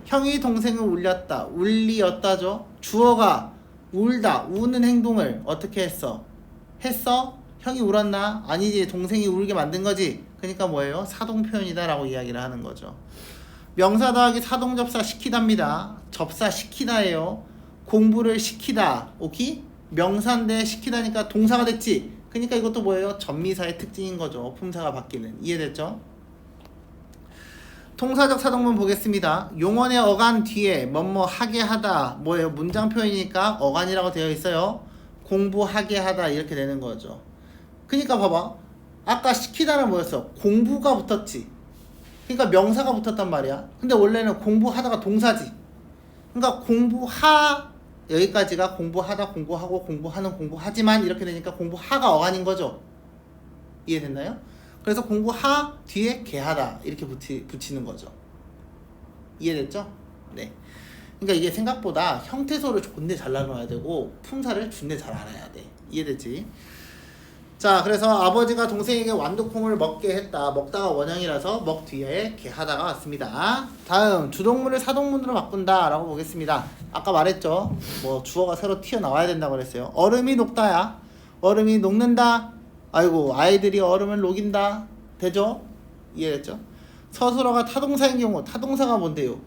형이 동생을 울렸다. 울리었다죠. 주어가 울다, 우는 행동을 어떻게 했어? 형이 울었나? 아니지, 동생이 울게 만든 거지. 그러니까 뭐예요? 사동 표현이다 라고 이야기를 하는 거죠. 명사 더하기 사동접사 시키답니다. 접사 시키다예요. 공부를 시키다. 오케이? 명사인데 시키다니까 동사가 됐지. 그러니까 이것도 뭐예요? 전미사의 특징인 거죠. 품사가 바뀌는. 이해됐죠? 통사적 사동문 보겠습니다. 용언의 어간 뒤에 뭐뭐 하게 하다 뭐예요? 문장 표현이니까 어간이라고 되어 있어요. 공부하게 하다 이렇게 되는 거죠. 그러니까 봐봐. 아까 시키다는 뭐였어? 공부가 붙었지. 그러니까 명사가 붙었단 말이야. 근데 원래는 공부하다가 동사지. 그러니까 공부하 여기까지가 공부하다, 공부하고, 공부하는, 공부하지만 이렇게 되니까 공부하가 어간인 거죠. 이해됐나요? 그래서 공부하 뒤에 개하다 이렇게 붙이는 거죠. 이해됐죠? 네. 그러니까 이게 생각보다 형태소를 존내 잘 나눠야 되고 품사를 존내 잘 알아야 돼. 이해됐지? 자, 그래서 아버지가 동생에게 완두콩을 먹게 했다. 먹다가 원형이라서 먹 뒤에 개하다가 왔습니다. 다음 주동문을 사동문으로 바꾼다 라고 보겠습니다. 아까 말했죠. 뭐 주어가 새로 튀어나와야 된다고 그랬어요. 얼음이 녹다야. 얼음이 녹는다. 아이고, 아이들이 얼음을 녹인다. 되죠? 이해됐죠? 서술어가 타동사인 경우 타동사가 뭔데요?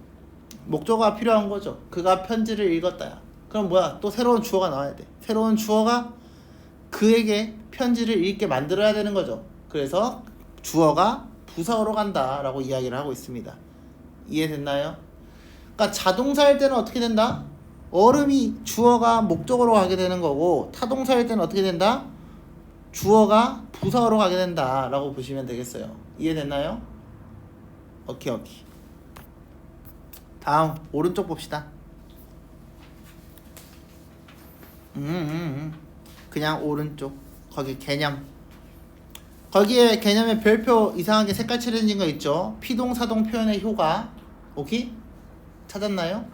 목적어가 필요한 거죠. 그가 편지를 읽었다야. 그럼 뭐야? 또 새로운 주어가 나와야 돼. 새로운 주어가 그에게 편지를 읽게 만들어야 되는 거죠. 그래서 주어가 부사어로 간다 라고 이야기를 하고 있습니다. 이해됐나요? 그러니까 자동사일 때는 어떻게 된다? 얼음이 주어가 목적어로 가게 되는 거고, 타동사일 때는 어떻게 된다? 주어가 부사어로 가게 된다 라고 보시면 되겠어요. 이해됐나요? 오케이. 다음 오른쪽 봅시다. 그냥 오른쪽 거기 개념, 거기에 개념의 별표 이상하게 색깔 칠해진 거 있죠. 피동사동 표현의 효과. 오케이? 찾았나요?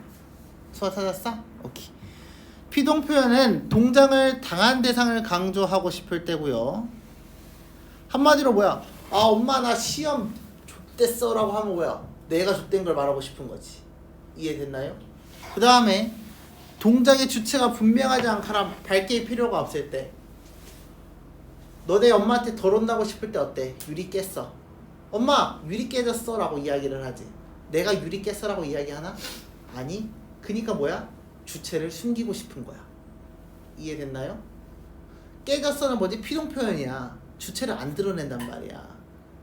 수아 찾았어? 오케이. 피동 표현은 동작을 당한 대상을 강조하고 싶을 때고요. 한마디로 뭐야? 아, 엄마 나 시험 좆됐어 라고 하면 뭐야? 내가 좆된 걸 말하고 싶은 거지. 이해됐나요? 그 다음에 동작의 주체가 분명하지 않거나 밝힐 필요가 없을 때, 너네 엄마한테 덜 혼나고 싶을 때 어때? 유리 깼어. 엄마 유리 깨졌어 라고 이야기를 하지. 내가 유리 깼어 라고 이야기하나? 아니. 그니까 뭐야? 주체를 숨기고 싶은 거야. 이해됐나요? 깨졌어는 뭐지? 피동 표현이야. 주체를 안 드러낸단 말이야.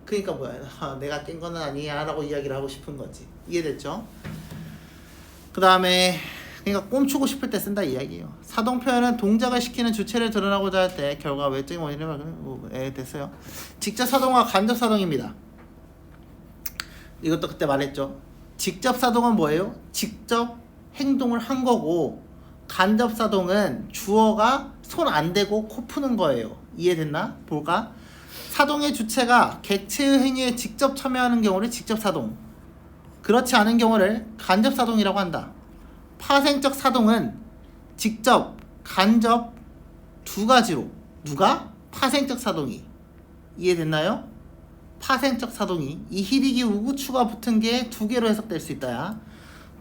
그니까 뭐야? 내가 깬 거는 아니야 라고 이야기를 하고 싶은 거지. 이해됐죠? 그 다음에 그러니까 꼼추고 싶을 때 쓴다 이야기예요. 사동 표현은 동작을 시키는 주체를 드러나고자 할 때 결과 외적인 원인을 됐어요. 직접 사동과 간접 사동입니다. 이것도 그때 말했죠. 직접 사동은 뭐예요? 직접 행동을 한 거고, 간접 사동은 주어가 손 안 대고 코 푸는 거예요. 이해됐나? 볼까? 사동의 주체가 객체의 행위에 직접 참여하는 경우를 직접 사동, 그렇지 않은 경우를 간접 사동이라고 한다. 파생적 사동은 직접, 간접 두 가지로. 누가? 파생적 사동이. 이해됐나요? 파생적 사동이 이희리기 우구추가 붙은 게 두 개로 해석될 수 있다야.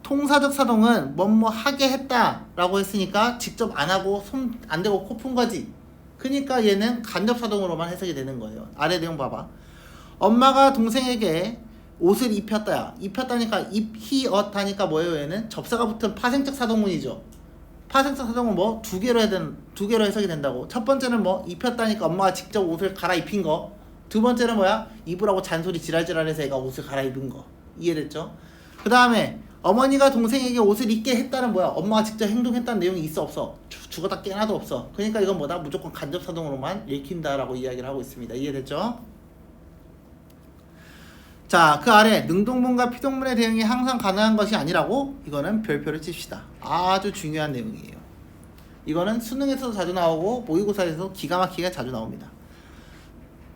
통사적 사동은 뭐뭐 하게 했다 라고 했으니까 직접 안 하고 손 안 대고 코 푼 거지. 그러니까 얘는 간접 사동으로만 해석이 되는 거예요. 아래 내용 봐봐. 엄마가 동생에게 옷을 입혔다야. 입혔다니까 입히었다니까 뭐예요? 얘는 접사가 붙은 파생적 사동문이죠. 파생적 사동은 뭐 두 개로 해석이 된다고. 첫 번째는 뭐 입혔다니까 엄마가 직접 옷을 갈아입힌 거. 두 번째는 뭐야? 입으라고 잔소리 지랄지랄해서 애가 옷을 갈아입은 거. 이해됐죠? 그 다음에 어머니가 동생에게 옷을 입게 했다는 뭐야? 엄마가 직접 행동했다는 내용이 있어 없어? 죽었다 깨나도 없어. 그러니까 이건 뭐다? 무조건 간접사동으로만 읽힌다라고 이야기를 하고 있습니다. 이해됐죠? 자, 그 아래 능동문과 피동문의 대응이 항상 가능한 것이 아니라고? 이거는 별표를 칩시다. 아주 중요한 내용이에요. 이거는 수능에서도 자주 나오고 모의고사에서도 기가 막히게 자주 나옵니다.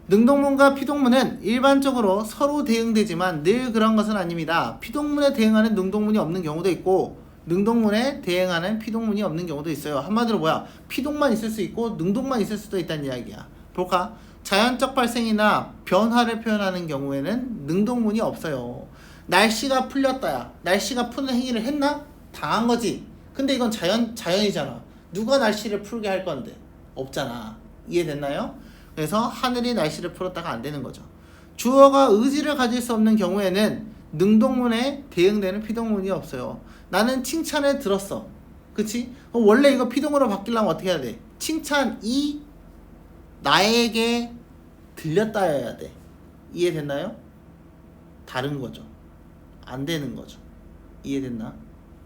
능동문과 피동문은 일반적으로 서로 대응되지만 늘 그런 것은 아닙니다. 피동문에 대응하는 능동문이 없는 경우도 있고 능동문에 대응하는 피동문이 없는 경우도 있어요. 한마디로 뭐야? 피동만 있을 수 있고 능동만 있을 수도 있다는 이야기야. 볼까? 자연적 발생이나 변화를 표현하는 경우에는 능동문이 없어요. 날씨가 풀렸다야. 날씨가 푸는 행위를 했나? 당한 거지. 근데 이건 자연이잖아. 누가 날씨를 풀게 할 건데? 없잖아. 이해됐나요? 그래서 하늘이 날씨를 풀었다가 안 되는 거죠. 주어가 의지를 가질 수 없는 경우에는 능동문에 대응되는 피동문이 없어요. 나는 칭찬을 들었어. 그치? 원래 이거 피동으로 바뀌려면 어떻게 해야 돼? 칭찬이 나에게 들렸다여야 돼. 이해됐나요? 다른 거죠. 안 되는 거죠. 이해됐나?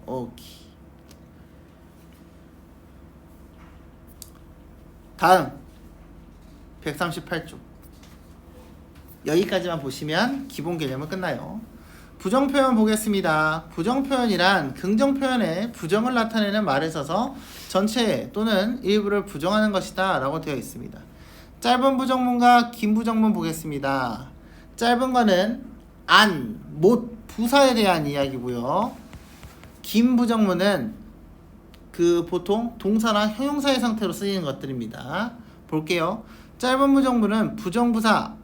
오케이. 다음 138쪽 여기까지만 보시면 기본 개념은 끝나요. 부정표현 보겠습니다. 부정표현이란 긍정표현에 부정을 나타내는 말을 써서 전체 또는 일부를 부정하는 것이다 라고 되어 있습니다. 짧은 부정문과 긴 부정문 보겠습니다. 짧은 거는 안, 못, 부사에 대한 이야기고요. 긴 부정문은 보통 동사나 형용사의 상태로 쓰이는 것들입니다. 볼게요. 짧은 부정문은 부정부사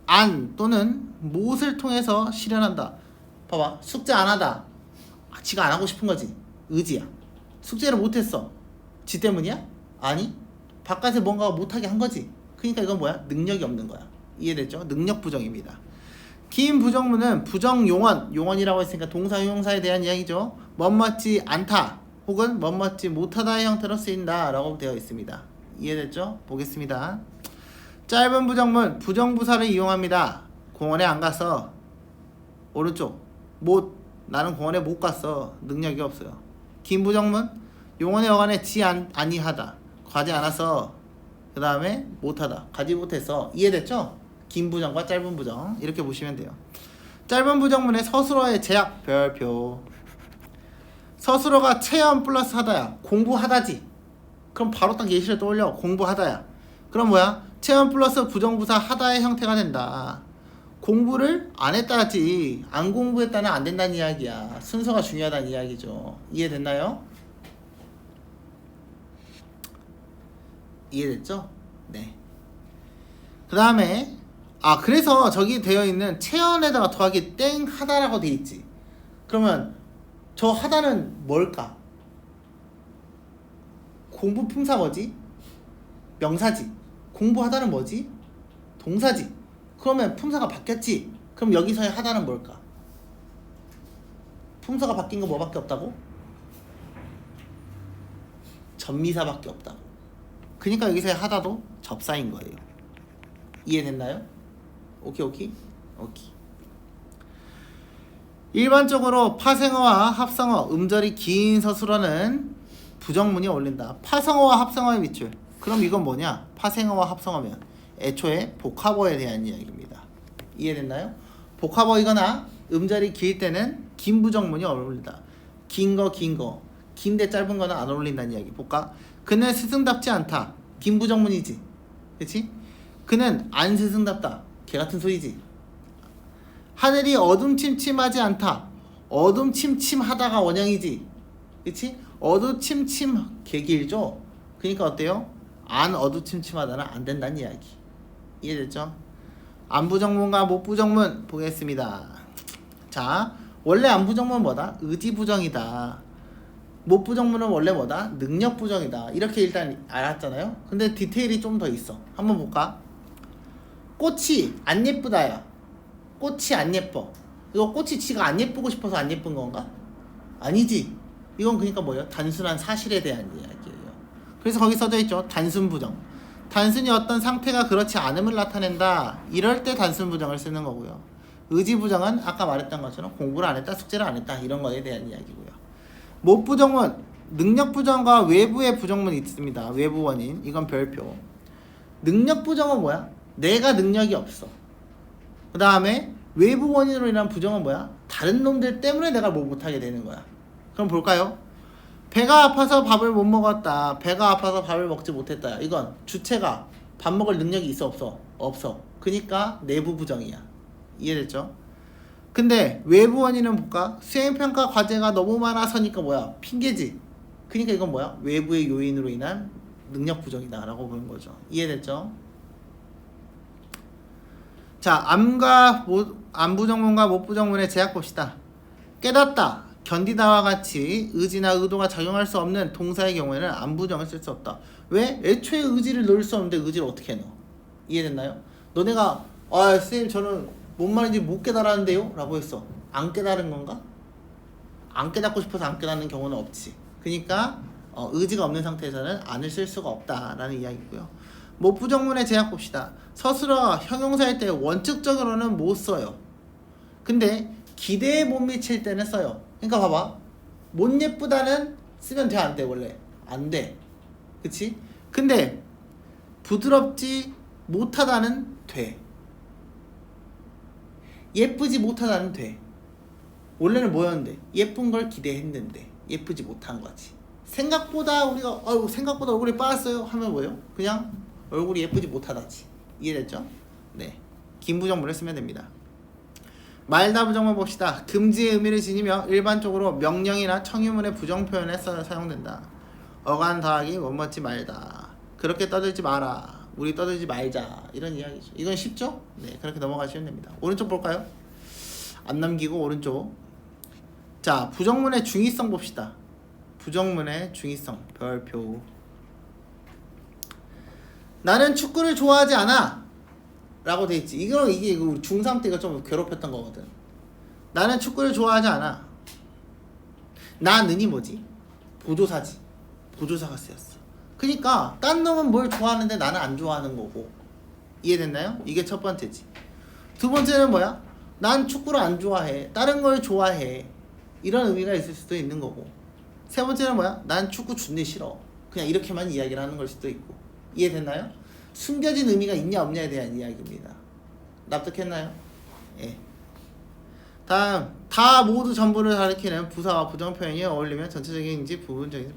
안 또는 못을 통해서 실현한다. 봐봐. 숙제 안 하다. 지가 안 하고 싶은 거지. 의지야. 숙제를 못했어. 지 때문이야? 아니. 바깥에 뭔가 못하게 한 거지. 그러니까 이건 뭐야? 능력이 없는 거야. 이해됐죠? 능력 부정입니다. 긴 부정문은 부정용언, 용언이라고 했으니까 동사 형용사에 대한 이야기죠. 멋맞지 않다 혹은 멋맞지 못하다의 형태로 쓰인다 라고 되어 있습니다. 이해됐죠? 보겠습니다. 짧은 부정문, 부정부사를 이용합니다. 공원에 안 갔어. 오른쪽 못, 나는 공원에 못 갔어. 능력이 없어요. 긴 부정문, 용언의 어간에 아니하다. 가지 않았어. 그 다음에 못하다. 가지 못했어. 이해됐죠? 긴 부정과 짧은 부정 이렇게 보시면 돼요. 짧은 부정문의 서술어의 제약 별표. 서술어가 체험 플러스 하다야. 공부하다지. 그럼 바로 딱 예시를 떠올려. 공부하다야. 그럼 뭐야? 체험 플러스 부정부사 하다의 형태가 된다. 공부를 안 했다지. 안 공부했다는 안 된다는 이야기야. 순서가 중요하다는 이야기죠. 이해됐나요? 이해됐죠? 네. 그 다음에 그래서 저기 되어 있는 체연에다가 더하기 땡 하다라고 되어 있지. 그러면 저 하다는 뭘까? 공부 품사 뭐지? 명사지. 공부하다는 뭐지? 동사지. 그러면 품사가 바뀌었지. 그럼 여기서의 하다는 뭘까? 품사가 바뀐 거 뭐밖에 없다고? 전미사밖에 없다고. 그러니까 여기서의 하다도 접사인 거예요. 이해됐나요? 오케이. 일반적으로 파생어와 합성어, 음절이 긴 서술어는 부정문이 어울린다. 파생어와 합성어의 밑줄. 그럼 이건 뭐냐? 파생어와 합성어면 애초에 복합어에 대한 이야기입니다. 이해됐나요? 복합어이거나 음절이 길 때는 긴 부정문이 어울린다. 긴 거. 긴데 짧은 거는 안 어울린다는 이야기. 볼까? 그는 스승답지 않다. 긴 부정문이지. 그치? 그는 안 스승답다. 개 같은 소리지. 하늘이 어둠침침하지 않다. 어둠침침하다가 원형이지. 그치? 어두침침 개 길죠? 그러니까 어때요? 안 어두침침하다는 안 된다는 이야기. 이해됐죠? 안부정문과 못부정문 보겠습니다. 자, 원래 안부정문은 뭐다? 의지부정이다. 못부정문은 원래 뭐다? 능력부정이다. 이렇게 일단 알았잖아요? 근데 디테일이 좀 더 있어. 한번 볼까? 꽃이 안 예쁘다야. 꽃이 안 예뻐. 이거 꽃이 지가 안 예쁘고 싶어서 안 예쁜 건가? 아니지. 이건 그러니까 뭐예요? 단순한 사실에 대한 이야기예요. 그래서 거기 써져 있죠. 단순 부정. 단순히 어떤 상태가 그렇지 않음을 나타낸다. 이럴 때 단순 부정을 쓰는 거고요. 의지 부정은 아까 말했던 것처럼 공부를 안 했다, 숙제를 안 했다 이런 거에 대한 이야기고요. 못 부정문, 능력 부정과 외부의 부정문이 있습니다. 외부 원인, 이건 별표. 능력 부정은 뭐야? 내가 능력이 없어. 그 다음에 외부 원인으로 인한 부정은 뭐야? 다른 놈들 때문에 내가 뭘 못하게 되는 거야. 그럼 볼까요? 배가 아파서 밥을 못 먹었다. 배가 아파서 밥을 먹지 못했다. 이건 주체가 밥 먹을 능력이 있어 없어? 없어. 그니까 내부 부정이야. 이해됐죠? 근데 외부 원인은 볼까? 수행평가 과제가 너무 많아서니까 뭐야? 핑계지. 그니까 이건 뭐야? 외부의 요인으로 인한 능력 부정이다 라고 보는 거죠. 이해됐죠? 자, 암부정문과 못부정문의 제약 봅시다. 깨닫다, 견디다와 같이 의지나 의도가 작용할 수 없는 동사의 경우에는 암부정을 쓸 수 없다. 왜? 애초에 의지를 넣을 수 없는데 의지를 어떻게 넣어? 이해됐나요? 너네가 선생님 저는 뭔 말인지 못 깨달았는데요? 라고 했어. 안 깨달은 건가? 안 깨닫고 싶어서 안 깨닫는 경우는 없지. 그러니까 의지가 없는 상태에서는 안을 쓸 수가 없다라는 이야기고요. 못부정문의 제약 봅시다. 서술어 형용사일 때 원칙적으로는 못 써요. 근데 기대에 못 미칠 때는 써요. 그러니까 봐봐. 못 예쁘다는 쓰면 돼, 안 돼? 원래 안 돼. 그치? 근데 부드럽지 못하다는 돼. 예쁘지 못하다는 돼. 원래는 뭐였는데? 예쁜 걸 기대했는데 예쁘지 못한 거지. 생각보다 우리가 생각보다 얼굴이 빠졌어요 하면 뭐예요? 그냥 얼굴이 예쁘지 못하다지. 이해됐죠? 네. 긴 부정문을 쓰면 됩니다. 말다 부정문 봅시다. 금지의 의미를 지니며 일반적으로 명령이나 청유문의 부정 표현에 사용된다. 어간 더하기 못먹지 말다. 그렇게 떠들지 마라. 우리 떠들지 말자. 이런 이야기죠. 이건 쉽죠? 네, 그렇게 넘어가시면 됩니다. 오른쪽 볼까요? 안 남기고 오른쪽. 자, 부정문의 중의성 봅시다. 부정문의 중의성 별표. 나는 축구를 좋아하지 않아 라고 돼 있지. 이게 우리 중3 때 이거 좀 괴롭혔던 거거든. 나는 축구를 좋아하지 않아. 나는이 뭐지? 보조사지. 보조사가 쓰였어. 그니까 딴 놈은 뭘 좋아하는데 나는 안 좋아하는 거고. 이해됐나요? 이게 첫 번째지. 두 번째는 뭐야? 난 축구를 안 좋아해. 다른 걸 좋아해. 이런 의미가 있을 수도 있는 거고. 세 번째는 뭐야? 난 축구 존내 싫어. 그냥 이렇게만 이야기를 하는 걸 수도 있고. 이해됐나요? 숨겨진 의미가 있냐 없냐에 대한 이야기입니다. 납득했나요? 예. 다음, 다 모두 전부를 가리키는 부사와 부정 표현이 어울리면 전체적인지 부분적인지.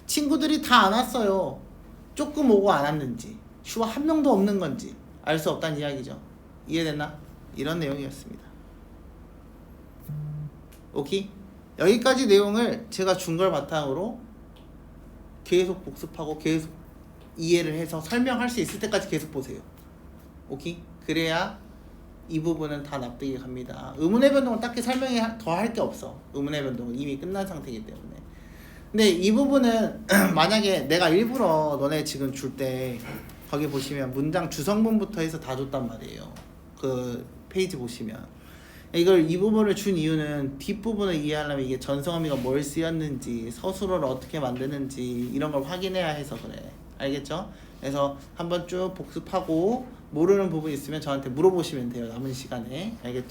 친구들이 다 안 왔어요. 조금 오고 안 왔는지, 슈와 한 명도 없는 건지 알 수 없다는 이야기죠. 이해됐나? 이런 내용이었습니다. 오케이? 여기까지 내용을 제가 준 걸 바탕으로 계속 복습하고 계속 이해를 해서 설명할 수 있을 때까지 계속 보세요. 오케이? 그래야 이 부분은 다 납득이 갑니다. 의문의 변동은 딱히 설명이 더 할 게 없어. 의문의 변동은 이미 끝난 상태이기 때문에. 근데 이 부분은 만약에 내가 일부러 너네 지금 줄 때 거기 보시면 문장 주성분부터 해서 다 줬단 말이에요. 그 페이지 보시면 이 부분을 준 이유는 뒷부분을 이해하려면 이게 전성어미가 뭘 쓰였는지 서술어를 어떻게 만드는지 이런 걸 확인해야 해서 그래. 알겠죠? 그래서 한번 쭉 복습하고 모르는 부분 있으면 저한테 물어보시면 돼요. 남은 시간에. 알겠죠?